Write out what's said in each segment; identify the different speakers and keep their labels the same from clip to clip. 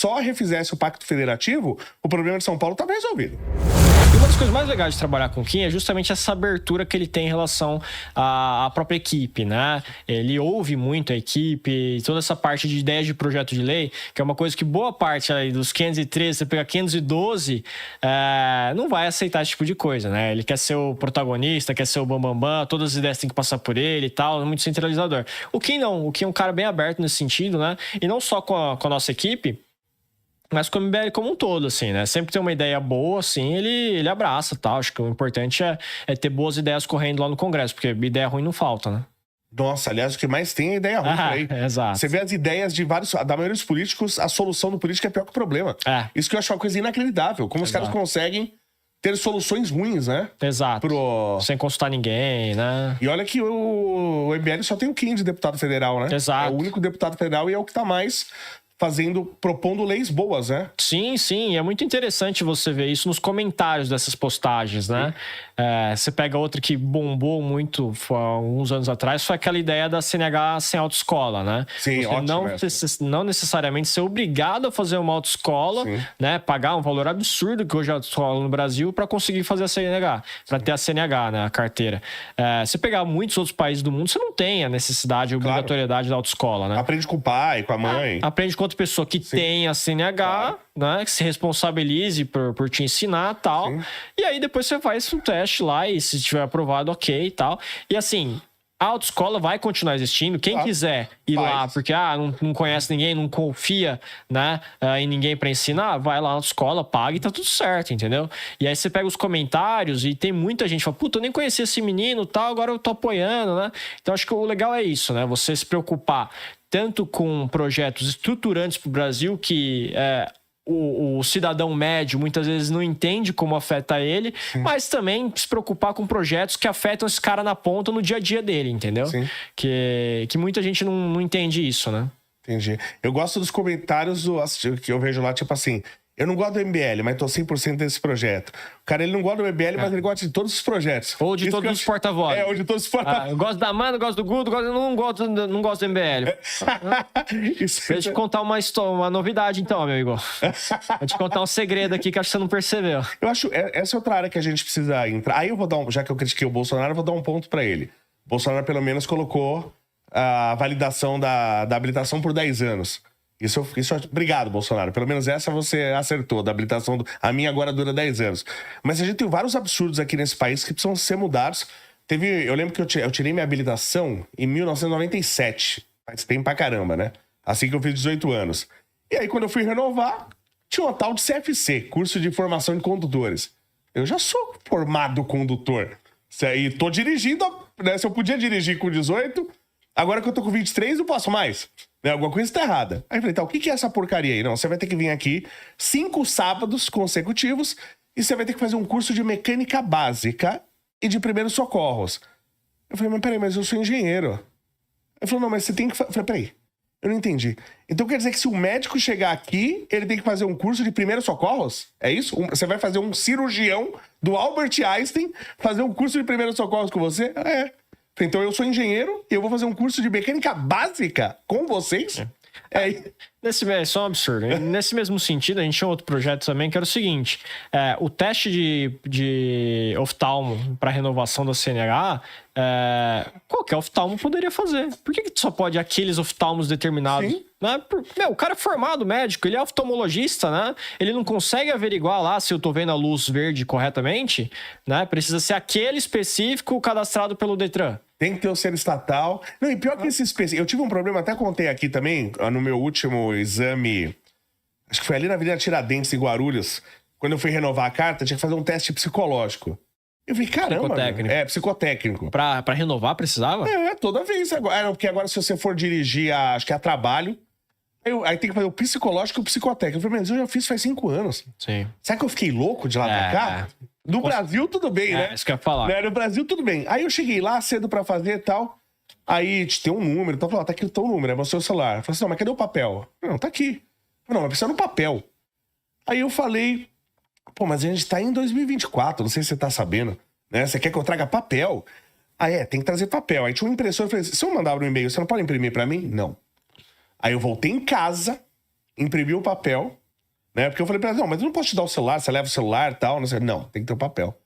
Speaker 1: só refizesse o Pacto Federativo, o problema de São Paulo estava resolvido.
Speaker 2: E uma das coisas mais legais de trabalhar com o Kim é justamente essa abertura que ele tem em relação à própria equipe, né? Ele ouve muito a equipe, toda essa parte de ideias de projeto de lei, que é uma coisa que boa parte aí dos 513, você pega 512, não vai aceitar esse tipo de coisa, né? Ele quer ser o protagonista, quer ser o bambambam, todas as ideias têm que passar por ele e tal, é muito centralizador. O Kim não, o Kim é um cara bem aberto nesse sentido, né? E não só com a nossa equipe, mas com o MBL como um todo, assim, né? Sempre tem uma ideia boa, assim, ele abraça, tal. Acho que o importante é ter boas ideias correndo lá no Congresso, porque ideia ruim não falta, né?
Speaker 1: Nossa, aliás, o que mais tem é ideia ruim por aí.
Speaker 2: Exato.
Speaker 1: Você vê as ideias da maioria dos políticos, a solução do político é pior que o problema. Isso que eu acho uma coisa inacreditável. Como os caras conseguem ter soluções ruins, né?
Speaker 2: Exato. Sem consultar ninguém, né?
Speaker 1: E olha que o MBL só tem o Kim de deputado federal, né?
Speaker 2: Exato.
Speaker 1: É o único deputado federal e é o que tá mais propondo leis boas, né?
Speaker 2: Sim, sim. É muito interessante você ver isso nos comentários dessas postagens, né? Você pega outra que bombou muito há alguns anos atrás, foi aquela ideia da CNH sem autoescola, né?
Speaker 1: Sim, ótimo.
Speaker 2: Não necessariamente ser obrigado a fazer uma autoescola, né? Pagar um valor absurdo que hoje é a autoescola no Brasil para conseguir fazer a CNH, para ter a CNH, né? A carteira. Você pegar muitos outros países do mundo, você não tem a necessidade, a obrigatoriedade da autoescola, né?
Speaker 1: Aprende com o pai, com a mãe.
Speaker 2: Aprende com outra pessoa que tem a CNH, né? Que se responsabilize por te ensinar e tal. E aí depois você faz um teste lá e se tiver aprovado, ok e tal. E assim, a autoescola vai continuar existindo. Quem quiser ir lá porque não conhece ninguém, não confia, né, em ninguém pra ensinar, vai lá na autoescola, paga e tá tudo certo, entendeu? E aí você pega os comentários e tem muita gente que fala, puta, eu nem conhecia esse menino e tal, agora eu tô apoiando, né? Então acho que o legal é isso, né? Você se preocupar tanto com projetos estruturantes pro Brasil que o cidadão médio muitas vezes não entende como afeta ele, mas também se preocupar com projetos que afetam esse cara na ponta no dia a dia dele, entendeu? Que muita gente não entende isso, né?
Speaker 1: Entendi. Eu gosto dos comentários que eu vejo lá, tipo assim, eu não gosto do MBL, mas tô 100% desse projeto. O cara, ele não gosta do MBL, mas ele gosta de todos os projetos.
Speaker 2: Ou de todos os porta-vozes.
Speaker 1: Ou de todos os porta-vozes.
Speaker 2: Eu gosto da Amanda, gosto do Guto, não gosto do MBL. Deixa eu te contar uma novidade, então, meu amigo. Vou te contar um segredo aqui que acho que você não percebeu.
Speaker 1: Eu acho, essa é outra área que a gente precisa entrar. Aí eu vou dar já que eu critiquei o Bolsonaro, eu vou dar um ponto pra ele. O Bolsonaro, pelo menos, colocou a validação da habilitação por 10 anos. Isso, obrigado, Bolsonaro. Pelo menos essa você acertou, da habilitação. A minha agora dura 10 anos. Mas a gente tem vários absurdos aqui nesse país que precisam ser mudados. Eu lembro que eu tirei minha habilitação em 1997. Faz tempo pra caramba, né? Assim que eu fiz 18 anos. E aí, quando eu fui renovar, tinha uma tal de CFC, Curso de Formação de Condutores. Eu já sou formado condutor. E tô dirigindo, né? Se eu podia dirigir com 18, agora que eu tô com 23, não posso mais. Alguma coisa está errada. Aí eu falei, tá, o que é essa porcaria aí? Não, você vai ter que vir aqui 5 sábados consecutivos e você vai ter que fazer um curso de mecânica básica e de primeiros socorros. Eu falei, mas peraí, mas eu sou engenheiro. Ele falou, não, mas você tem que... Eu falei, peraí, eu não entendi. Então quer dizer que se o médico chegar aqui, ele tem que fazer um curso de primeiros socorros? É isso? Você vai fazer um cirurgião do Albert Einstein fazer um curso de primeiros socorros com você? Então eu sou engenheiro e eu vou fazer um curso de mecânica básica com vocês?
Speaker 2: Isso é um absurdo. Nesse mesmo sentido, a gente tinha outro projeto também que era o seguinte: o teste de oftalmo para renovação da CNH, qualquer oftalmo poderia fazer. Por que só pode aqueles oftalmos determinados? Né? O cara é formado médico, ele é oftalmologista, né? Ele não consegue averiguar lá se eu tô vendo a luz verde corretamente, né? Precisa ser aquele específico cadastrado pelo Detran.
Speaker 1: Tem que ter o selo estatal. Não, e pior que esse específico. Eu tive um problema, até contei aqui também, no meu último exame. Acho que foi ali na Avenida Tiradentes, em Guarulhos. Quando eu fui renovar a carta, tinha que fazer um teste psicológico. Eu falei, caramba.
Speaker 2: Psicotécnico.
Speaker 1: Psicotécnico.
Speaker 2: Pra renovar precisava?
Speaker 1: Toda vez. Porque agora se você for dirigir, acho que a trabalho, aí tem que fazer o psicológico e o psicotécnico. Eu falei, mas eu já fiz faz 5 anos.
Speaker 2: Sim.
Speaker 1: Será que eu fiquei louco de lá pra cá? No Brasil, tudo bem, né?
Speaker 2: Isso que eu ia falar.
Speaker 1: No Brasil, tudo bem. Aí eu cheguei lá cedo pra fazer e tal. Aí tem um número. Então eu falei, tá aqui o teu número, é o seu celular. Eu falei assim, não, mas cadê o papel? Não, tá aqui. Eu falei, não, mas precisa no papel. Aí eu falei, pô, mas a gente tá em 2024, não sei se você tá sabendo, né? Você quer que eu traga papel? Tem que trazer papel. Aí tinha um impressor, eu falei, se eu mandar um e-mail, você não pode imprimir pra mim? Não. Aí eu voltei em casa, imprimi o papel, né? Porque eu falei pra ela, não, mas eu não posso te dar o celular, você leva o celular e tal. Não, sei. Não, tem que ter o papel.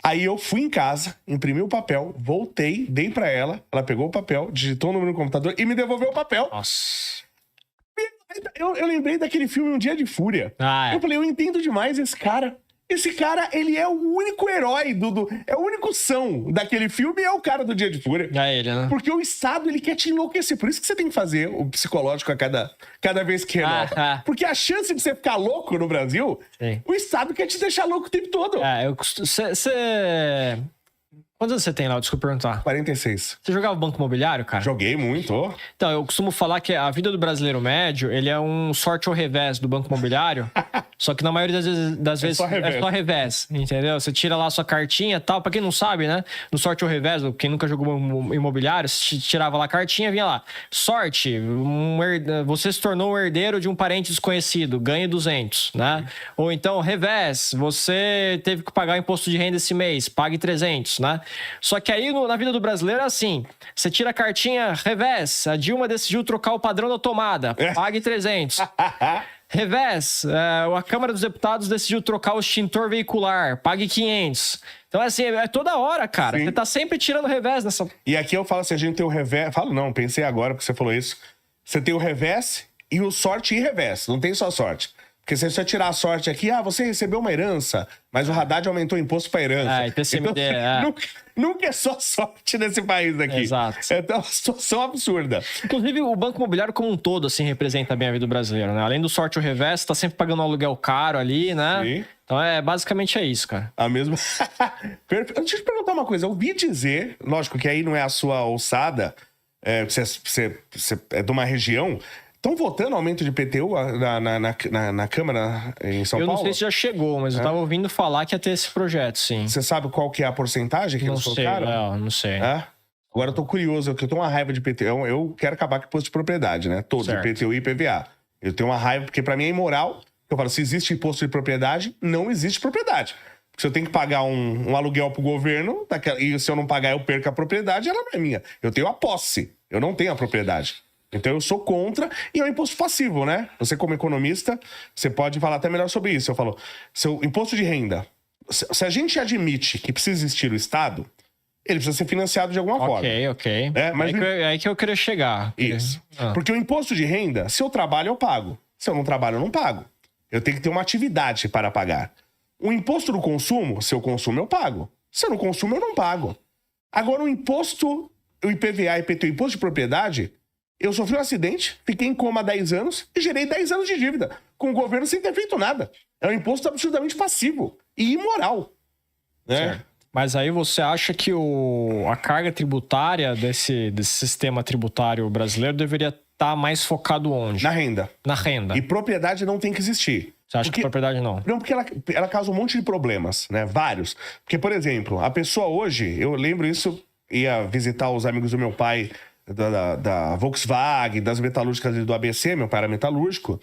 Speaker 1: Aí eu fui em casa, imprimi o papel, voltei, dei pra ela, ela pegou o papel, digitou o número no computador e me devolveu o papel.
Speaker 2: Nossa.
Speaker 1: Eu lembrei daquele filme Um Dia de Fúria. Eu falei, eu entendo demais esse cara. Esse cara, ele é o único herói é o único são daquele filme e é o cara do Dia de Fúria.
Speaker 2: É ele, né?
Speaker 1: Porque o Estado, ele quer te enlouquecer. Por isso que você tem que fazer o psicológico a cada vez que renova. Porque a chance de você ficar louco no Brasil, o Estado quer te deixar louco o tempo todo.
Speaker 2: Quantos anos você tem lá? Desculpa perguntar.
Speaker 1: 46.
Speaker 2: Você jogava Banco Imobiliário, cara?
Speaker 1: Joguei muito.
Speaker 2: Então, eu costumo falar que a vida do brasileiro médio, ele é um sorte ao revés do Banco Imobiliário. Só que na maioria das vezes é só revés, entendeu? Você tira lá a sua cartinha e tal. Pra quem não sabe, né? No sorte ao revés, quem nunca jogou imobiliário, você tirava lá a cartinha, vinha lá. Sorte, você se tornou um herdeiro de um parente desconhecido, ganhe 200, né? Ou então, revés, você teve que pagar o imposto de renda esse mês, pague 300, né? Só que aí, na vida do brasileiro, é assim. Você tira a cartinha, revés, a Dilma decidiu trocar o padrão da tomada, pague 300. Revés, a Câmara dos Deputados decidiu trocar o extintor veicular, pague 500. Então, assim, é toda hora, cara. Sim. Você tá sempre tirando revés nessa...
Speaker 1: E aqui eu falo assim, a gente tem o revés... Falo não, pensei agora porque você falou isso. Você tem o revés e o sorte e revés. Não tem só sorte. Porque se você tirar a sorte aqui, você recebeu uma herança, mas o Haddad aumentou o imposto pra herança.
Speaker 2: IPCMD,
Speaker 1: então, nunca é só sorte nesse país aqui.
Speaker 2: Exato.
Speaker 1: É uma situação absurda.
Speaker 2: Inclusive, o Banco Imobiliário como um todo, assim, representa bem a vida do brasileiro, né? Além do sorte ou revés, você tá sempre pagando um aluguel caro ali, né? Sim. Então, basicamente é isso, cara.
Speaker 1: A mesma... Deixa eu te perguntar uma coisa. Eu ouvi dizer, lógico que aí não é a sua alçada, você é de uma região... Estão votando aumento de IPTU na Câmara em São Paulo?
Speaker 2: Eu não sei se já chegou, mas eu tava ouvindo falar que ia ter esse projeto, sim.
Speaker 1: Você sabe qual que é a porcentagem que eles colocaram?
Speaker 2: Não sei.
Speaker 1: Agora eu tô curioso, porque eu tenho uma raiva de IPTU. Eu quero acabar com o imposto de propriedade, né? Todo, certo. IPTU e IPVA. Eu tenho uma raiva, porque pra mim é imoral. Eu falo, se existe imposto de propriedade, não existe propriedade. Porque se eu tenho que pagar um aluguel pro governo, e se eu não pagar eu perco a propriedade, ela não é minha. Eu tenho a posse, eu não tenho a propriedade. Então eu sou contra, e é um imposto passivo, né? Você como economista, você pode falar até melhor sobre isso. Eu falo, seu imposto de renda, se a gente admite que precisa existir o Estado, ele precisa ser financiado de alguma forma.
Speaker 2: Ok.
Speaker 1: Mas
Speaker 2: aí que eu queria chegar.
Speaker 1: Isso. Porque o imposto de renda, se eu trabalho, eu pago. Se eu não trabalho, eu não pago. Eu tenho que ter uma atividade para pagar. O imposto do consumo, se eu consumo, eu pago. Se eu não consumo, eu não pago. Agora, o IPVA, IPTU, imposto de propriedade... Eu sofri um acidente, fiquei em coma há 10 anos e gerei 10 anos de dívida, com o governo sem ter feito nada. É um imposto absolutamente passivo e imoral. Né?
Speaker 2: Mas aí você acha que a carga tributária desse sistema tributário brasileiro deveria estar mais focado onde?
Speaker 1: Na renda.
Speaker 2: Na renda.
Speaker 1: E propriedade não tem que existir.
Speaker 2: Você acha que propriedade não?
Speaker 1: Não, porque ela causa um monte de problemas, né? Vários. Porque, por exemplo, a pessoa hoje, eu lembro isso, ia visitar os amigos do meu pai... Da Volkswagen, das metalúrgicas do ABC, meu pai era metalúrgico,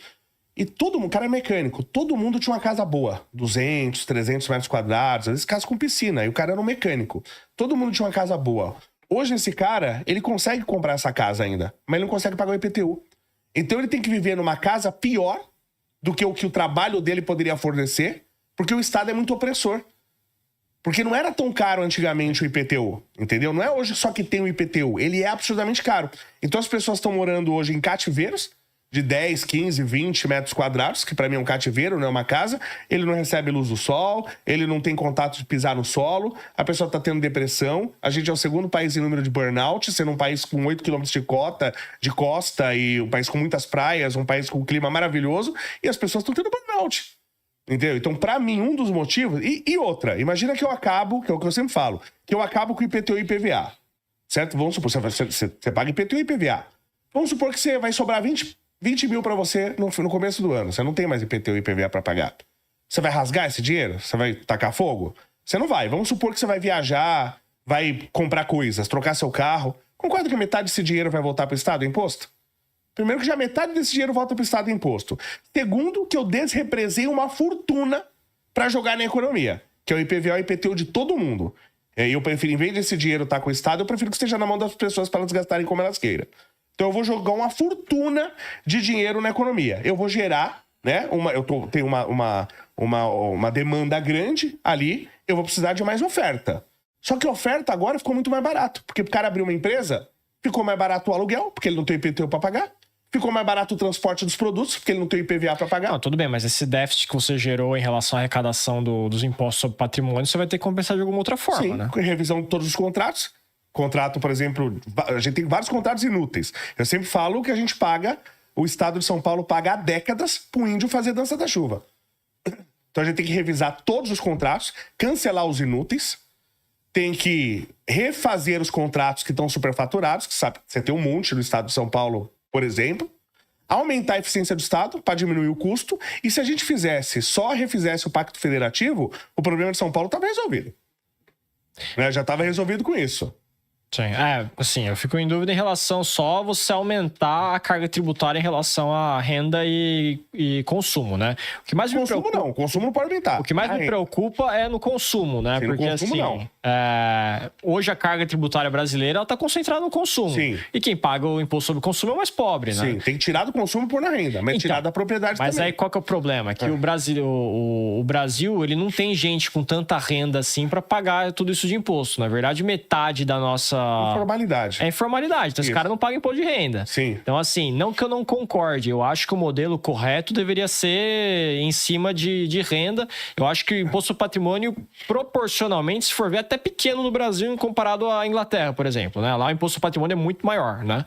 Speaker 1: e o cara é mecânico, todo mundo tinha uma casa boa, 200, 300 metros quadrados, às vezes casa com piscina, e o cara era um mecânico. Todo mundo tinha uma casa boa. Hoje esse cara, ele consegue comprar essa casa ainda, mas ele não consegue pagar o IPTU. Então ele tem que viver numa casa pior do que o trabalho dele poderia fornecer, porque o Estado é muito opressor. Porque não era tão caro antigamente o IPTU, entendeu? Não é hoje só que tem o IPTU, ele é absurdamente caro. Então as pessoas estão morando hoje em cativeiros de 10, 15, 20 metros quadrados, que pra mim é um cativeiro, não é uma casa. Ele não recebe luz do sol, ele não tem contato de pisar no solo, a pessoa tá tendo depressão. A gente é o segundo país em número de burnout, sendo um país com 8 quilômetros de costa e um país com muitas praias, um país com um clima maravilhoso, e as pessoas estão tendo burnout. Entendeu? Então, pra mim, um dos motivos... E outra, imagina que eu acabo, que é o que eu sempre falo, que eu acabo com IPTU e IPVA. Certo? Vamos supor, você paga IPTU e IPVA. Vamos supor que você vai sobrar 20 mil pra você no começo do ano. Você não tem mais IPTU e IPVA pra pagar. Você vai rasgar esse dinheiro? Você vai tacar fogo? Você não vai. Vamos supor que você vai viajar, vai comprar coisas, trocar seu carro. Concorda que metade desse dinheiro vai voltar pro Estado, imposto? Primeiro que já metade desse dinheiro volta pro Estado em imposto. Segundo, que eu desrepresei uma fortuna para jogar na economia, que é o IPVA e o IPTU de todo mundo. E eu prefiro, em vez desse dinheiro estar com o Estado, eu prefiro que esteja na mão das pessoas para elas gastarem como elas queiram. Então eu vou jogar uma fortuna de dinheiro na economia. Eu vou gerar, né? Tenho uma demanda grande ali, eu vou precisar de mais oferta. Só que a oferta agora ficou muito mais barato. Porque o cara abriu uma empresa, ficou mais barato o aluguel, porque ele não tem IPTU para pagar. Ficou mais barato o transporte dos produtos, porque ele não tem IPVA para pagar.
Speaker 2: Não, tudo bem, mas esse déficit que você gerou em relação à arrecadação dos impostos sobre patrimônio, você vai ter que compensar de alguma outra forma,
Speaker 1: Sim,
Speaker 2: né?
Speaker 1: com revisão de todos os contratos. Contrato, por exemplo, a gente tem vários contratos inúteis. Eu sempre falo que a gente paga, o Estado de São Paulo paga há décadas pro índio fazer dança da chuva. Então a gente tem que revisar todos os contratos, cancelar os inúteis, tem que refazer os contratos que estão superfaturados, que sabe, você tem um monte no Estado de São Paulo, por exemplo, aumentar a eficiência do Estado para diminuir o custo, e se a gente só refizesse o Pacto Federativo, o problema de São Paulo estava resolvido. Né? Já estava resolvido com isso.
Speaker 2: Sim, assim, eu fico em dúvida em relação só a você aumentar a carga tributária em relação à renda e consumo, né? O que mais me preocupa...
Speaker 1: Não, o consumo não pode aumentar.
Speaker 2: O que mais me preocupa é no consumo, né?
Speaker 1: Sim,
Speaker 2: porque
Speaker 1: no consumo,
Speaker 2: assim, hoje a carga tributária brasileira ela tá concentrada no consumo.
Speaker 1: Sim.
Speaker 2: E quem paga o imposto sobre o consumo é o mais pobre, né?
Speaker 1: Sim, tem que tirar do consumo e pôr na renda, mas tirar da propriedade
Speaker 2: mas
Speaker 1: também.
Speaker 2: aí qual que é o problema? Que o Brasil, ele não tem gente com tanta renda assim para pagar tudo isso de imposto. Na verdade, metade da nossa...
Speaker 1: Informalidade.
Speaker 2: É informalidade. Então, esse cara não paga imposto de renda.
Speaker 1: Sim.
Speaker 2: Então, assim, não que eu não concorde. Eu acho que o modelo correto deveria ser em cima de renda. Eu acho que o imposto do patrimônio, proporcionalmente, se for ver, até pequeno no Brasil comparado à Inglaterra, por exemplo. Né? Lá o imposto do patrimônio é muito maior, né?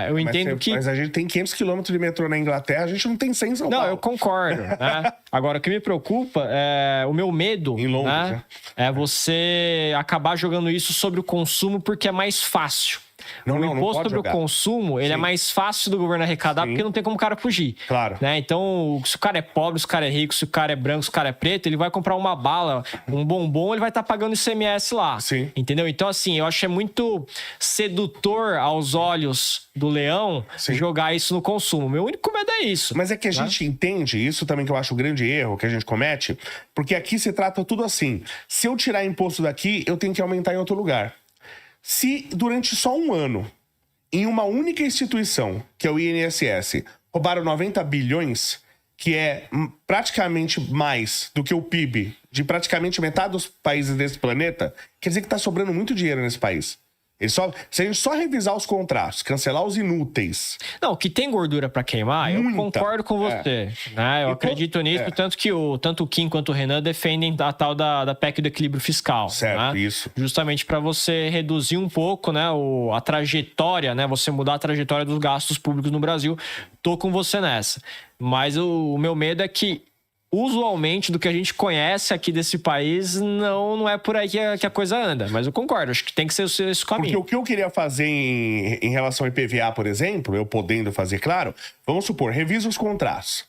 Speaker 2: Eu entendo que...
Speaker 1: Mas a gente tem 500 quilômetros de metrô na Inglaterra, a gente não tem 100 em São Paulo.
Speaker 2: Não, eu concordo. Né? Agora, o que me preocupa é o meu medo,
Speaker 1: em Londres,
Speaker 2: né? É você acabar jogando isso sobre o consumo porque é mais fácil. O imposto sobre o consumo, ele é mais fácil do governo arrecadar porque não tem como o cara fugir.
Speaker 1: Claro.
Speaker 2: Né? Então, se o cara é pobre, se o cara é rico, se o cara é branco, se o cara é preto, ele vai comprar uma bala, um bombom, ele vai estar pagando ICMS lá.
Speaker 1: Sim.
Speaker 2: Entendeu? Então, assim, eu acho que é muito sedutor aos olhos do leão jogar isso no consumo. Meu único medo é isso.
Speaker 1: Mas é que a gente entende, isso também que eu acho o grande erro que a gente comete, porque aqui se trata tudo assim. Se eu tirar imposto daqui, eu tenho que aumentar em outro lugar. Se durante só um ano, em uma única instituição, que é o INSS, roubaram 90 bilhões, que é praticamente mais do que o PIB de praticamente metade dos países desse planeta, quer dizer que está sobrando muito dinheiro nesse país. Se a gente só revisar os contratos, cancelar os inúteis...
Speaker 2: Não, que tem gordura para queimar, eu concordo com você. Né? Eu acredito nisso, tanto que tanto o Kim quanto o Renan defendem a tal da PEC do equilíbrio fiscal.
Speaker 1: Certo,
Speaker 2: né?
Speaker 1: isso.
Speaker 2: Justamente para você reduzir um pouco, né, a trajetória, né, você mudar a trajetória dos gastos públicos no Brasil. Tô com você nessa. Mas o meu medo é que usualmente, do que a gente conhece aqui desse país, não é por aí que a coisa anda. Mas eu concordo, acho que tem que ser esse caminho.
Speaker 1: Porque o que eu queria fazer em relação ao IPVA, por exemplo, eu podendo fazer, claro, vamos supor, revisa os contratos.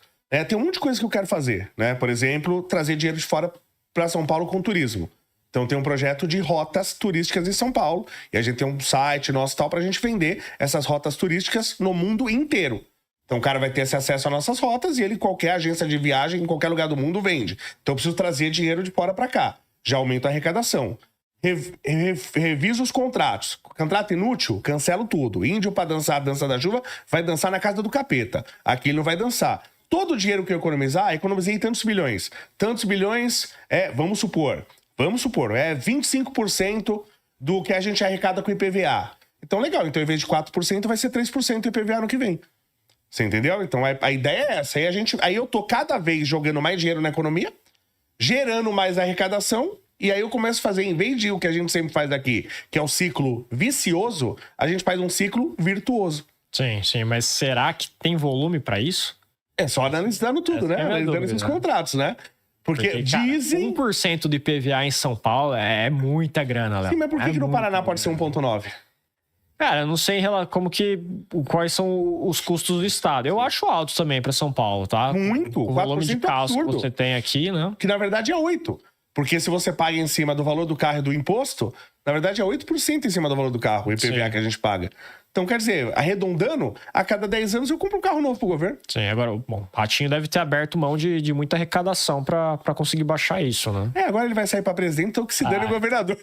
Speaker 1: Tem um monte de coisa que eu quero fazer, né? Por exemplo, trazer dinheiro de fora para São Paulo com turismo. Então tem um projeto de rotas turísticas em São Paulo, e a gente tem um site nosso tal para a gente vender essas rotas turísticas no mundo inteiro. Então o cara vai ter esse acesso às nossas rotas e qualquer agência de viagem em qualquer lugar do mundo vende. Então eu preciso trazer dinheiro de fora para cá. Já aumenta a arrecadação. Revisa os contratos. Contrato inútil, cancelo tudo. Índio para dançar a dança da chuva vai dançar na casa do capeta. Aqui ele não vai dançar. Todo o dinheiro que eu economizei tantos bilhões. Tantos bilhões vamos supor, é 25% do que a gente arrecada com IPVA. Então legal, então em vez de 4% vai ser 3% do IPVA no que vem. Você entendeu? Então a ideia é essa. Aí eu tô cada vez jogando mais dinheiro na economia, gerando mais arrecadação, e aí eu começo a fazer, em vez de o que a gente sempre faz aqui, que é o ciclo vicioso, a gente faz um ciclo virtuoso.
Speaker 2: Sim, mas será que tem volume para isso?
Speaker 1: É só analisando tudo, né? Analisando esses contratos, né? Porque dizem...
Speaker 2: 1% do IPVA em São Paulo é muita grana, Léo.
Speaker 1: Sim, mas por que no Paraná pode ser 1,9%?
Speaker 2: Cara, eu não sei quais são os custos do estado. Eu acho altos também para São Paulo, tá?
Speaker 1: Muito.
Speaker 2: O volume de casos que você tem aqui, né?
Speaker 1: Que na verdade é 8%. Porque se você paga em cima do valor do carro e do imposto, na verdade é 8% em cima do valor do carro, o IPVA
Speaker 2: Sim.
Speaker 1: que a gente paga. Então, quer dizer, arredondando, a cada 10 anos eu compro um carro novo pro governo.
Speaker 2: Sim, agora, bom, o Ratinho deve ter aberto mão de muita arrecadação pra conseguir baixar isso, né?
Speaker 1: Agora ele vai sair pra presidente, então que se dane o governador.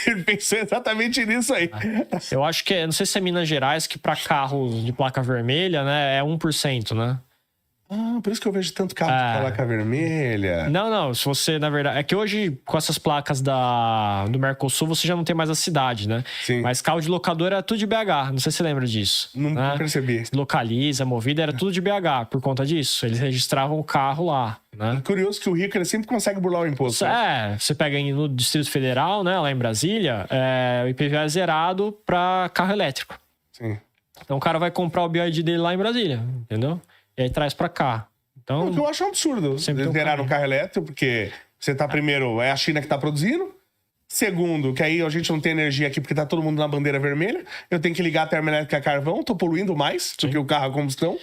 Speaker 1: Ele pensou exatamente nisso aí.
Speaker 2: Eu acho que, não sei se é Minas Gerais, que pra carros de placa vermelha, né, é 1%, né?
Speaker 1: Por isso que eu vejo tanto carro de placa vermelha.
Speaker 2: Não, se você, na verdade... É que hoje, com essas placas do Mercosul, você já não tem mais a cidade, né?
Speaker 1: Sim.
Speaker 2: Mas carro de locadora era tudo de BH, não sei se você lembra disso.
Speaker 1: Não percebi.
Speaker 2: Localiza, Movida, era tudo de BH, por conta disso. Eles registravam o carro lá, né?
Speaker 1: Curioso que o rico, ele sempre consegue burlar o imposto.
Speaker 2: Você pega no Distrito Federal, né, lá em Brasília, o IPVA é zerado pra carro elétrico.
Speaker 1: Sim.
Speaker 2: Então o cara vai comprar o BioID dele lá em Brasília, entendeu? E aí traz pra cá. Então,
Speaker 1: O que eu acho um absurdo.
Speaker 2: Sempre tem um
Speaker 1: Zerar
Speaker 2: caminho.
Speaker 1: no carro elétrico, porque você tá primeiro, é a China que tá produzindo. Segundo, que aí a gente não tem energia aqui porque tá todo mundo na bandeira vermelha. Eu tenho que ligar a termoelétrica a carvão, tô poluindo mais do que o carro a combustão.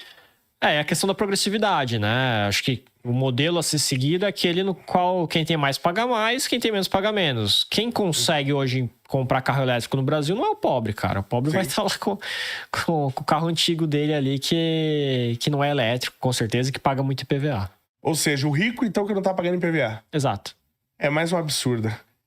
Speaker 2: é a questão da progressividade, né? Acho que o modelo a ser seguido é aquele no qual quem tem mais paga mais, quem tem menos paga menos. Quem consegue hoje comprar carro elétrico no Brasil não é o pobre, cara. O pobre vai estar lá com o carro antigo dele ali que não é elétrico, com certeza, e que paga muito IPVA.
Speaker 1: Ou seja, o rico, então, que não tá pagando IPVA.
Speaker 2: Exato.
Speaker 1: É mais um absurdo.